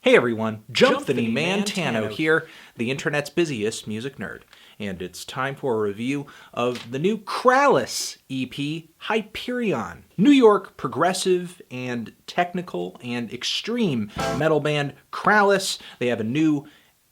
Hey everyone, Jumpthany Mantano here, the internet's busiest music nerd. And it's time for a review of the new Krallice EP, Hyperion. New York progressive and technical and extreme metal band Krallice. They have a new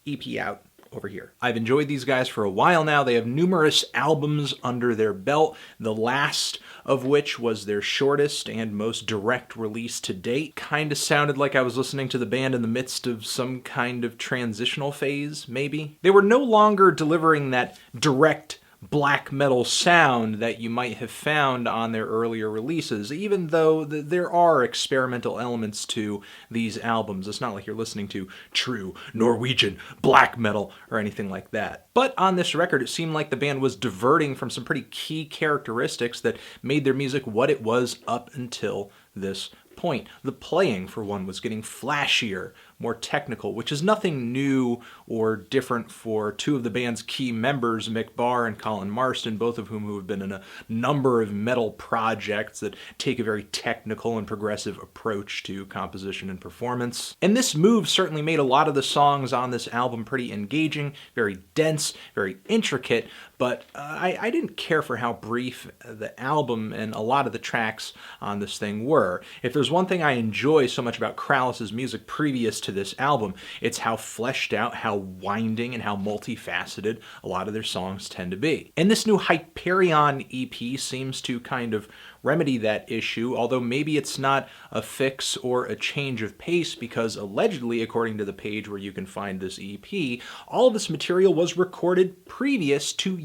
EP out over here. I've enjoyed these guys for a while now. They have numerous albums under their belt, the last of which was their shortest and most direct release to date. Kinda sounded like I was listening to the band in the midst of some kind of transitional phase, maybe. They were no longer delivering that direct black metal sound that you might have found on their earlier releases, even though there are experimental elements to these albums. It's not like you're listening to true Norwegian black metal or anything like that. But on this record, it seemed like the band was diverting from some pretty key characteristics that made their music what it was up until this point. The playing, for one, was getting flashier, more technical, which is nothing new or different for two of the band's key members, Mick Barr and Colin Marston, both of whom have been in a number of metal projects that take a very technical and progressive approach to composition and performance. And this move certainly made a lot of the songs on this album pretty engaging, very dense, very intricate, but I didn't care for how brief the album and a lot of the tracks on this thing were. If there's one thing I enjoy so much about Krallice's music previous to this album, it's how fleshed out, how winding, and how multifaceted a lot of their songs tend to be. And this new Hyperion EP seems to kind of remedy that issue, although maybe it's not a fix or a change of pace, because allegedly, according to the page where you can find this EP, all of this material was recorded previous to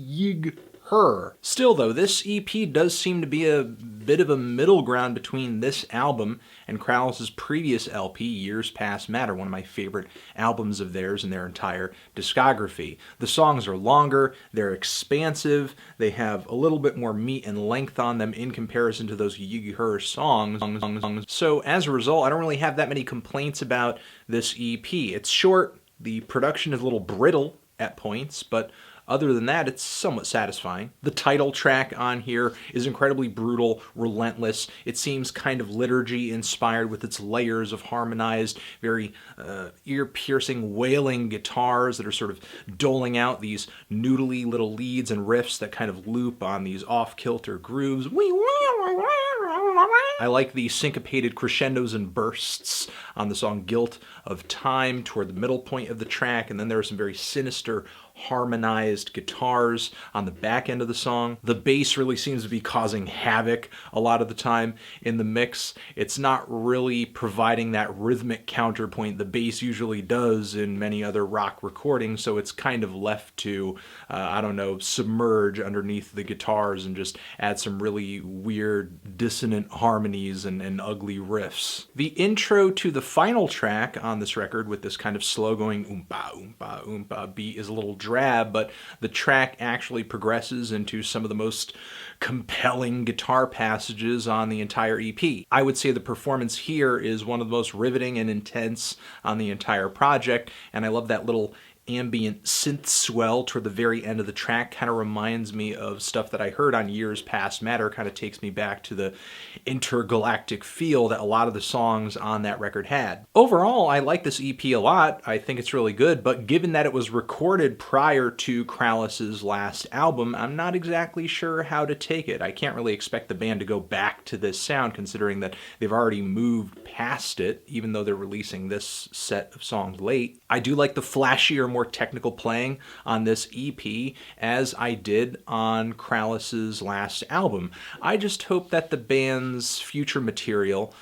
Her. Still though, this EP does seem to be a bit of a middle ground between this album and Krallice's previous LP, Years Past Matter, one of my favorite albums of theirs in their entire discography. The songs are longer, they're expansive, they have a little bit more meat and length on them in comparison to those Her songs. So as a result, I don't really have that many complaints about this EP. It's short, the production is a little brittle at points, but other than that, it's somewhat satisfying. The title track on here is incredibly brutal, relentless. It seems kind of liturgy-inspired with its layers of harmonized, very ear-piercing, wailing guitars that are sort of doling out these noodly little leads and riffs that kind of loop on these off-kilter grooves. I like the syncopated crescendos and bursts on the song Guilt of Time toward the middle point of the track, and then there are some very sinister harmonized guitars on the back end of the song. The bass really seems to be causing havoc a lot of the time in the mix. It's not really providing that rhythmic counterpoint the bass usually does in many other rock recordings, so it's kind of left to, submerge underneath the guitars and just add some really weird dissonant harmonies and ugly riffs. The intro to the final track on this record with this kind of slow-going oompa, oompa, oompa beat is a little drab, but the track actually progresses into some of the most compelling guitar passages on the entire EP. I would say the performance here is one of the most riveting and intense on the entire project, and I love that little ambient synth swell toward the very end of the track. Kind of reminds me of stuff that I heard on Years Past Matter. Kind of takes me back to the intergalactic feel that a lot of the songs on that record had. Overall, I like this EP a lot. I think it's really good, but given that it was recorded prior to Krallice's last album, I'm not exactly sure how to take it. I can't really expect the band to go back to this sound, considering that they've already moved past it, even though they're releasing this set of songs late. I do like the flashier, more technical playing on this EP, as I did on Krallice's last album. I just hope that the band's future material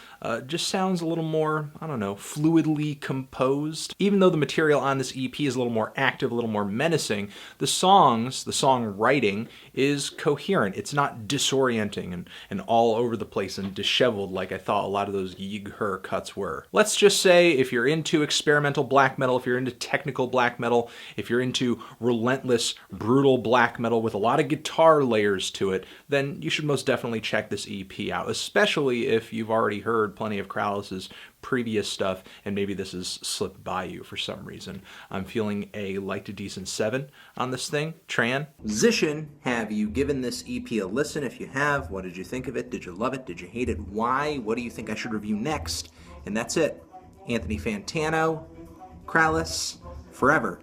just sounds a little more, fluidly composed. Even though the material on this EP is a little more active, a little more menacing, the songwriting is coherent. It's not disorienting and all over the place and disheveled like I thought a lot of those Her cuts were. Let's just say if you're into experimental black metal, if you're into technical black metal, if you're into relentless, brutal black metal with a lot of guitar layers to it, then you should most definitely check this EP out, especially if you've already heard plenty of Krallice's previous stuff and maybe this has slipped by you for some reason. I'm feeling a light to decent 7 on this thing. Transition, have you given this EP a listen? If you have, what did you think of it? Did you love it? Did you hate it? Why? What do you think I should review next? And that's it. Anthony Fantano, Krallice, forever.